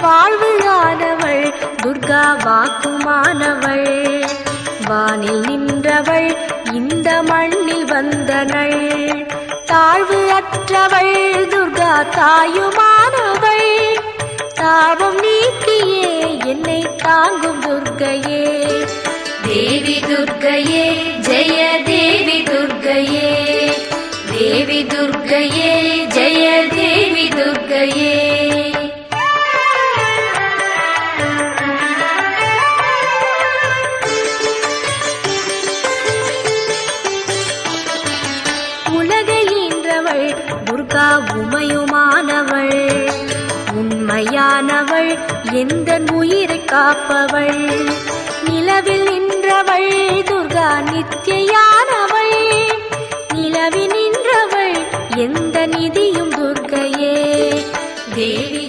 வாழ்வுயானவள் துர்கா வாக்குமானவள் வானில் நின்றவள் இந்த மண்ணில் வந்தனள் தாழ்வு அற்றவள் துர்கா தாயுமானவள் தாபம் நீக்கியே என்னை தாங்கும் துர்க்கையே தேவி துர்க்கையே ஜெய தேவி துர்க்கையே தேவி துர்க்கையே ஜெய தேவி துர்க்கையே துர்கா உமையுமானவள் உண்மையானவள் எந்த உயிரை காப்பவள் நிலவில் நின்றவள் துர்கா நித்தியானவள் நிலவில் நின்றவள் எந்த நிதியும் துர்க்கையே தேவி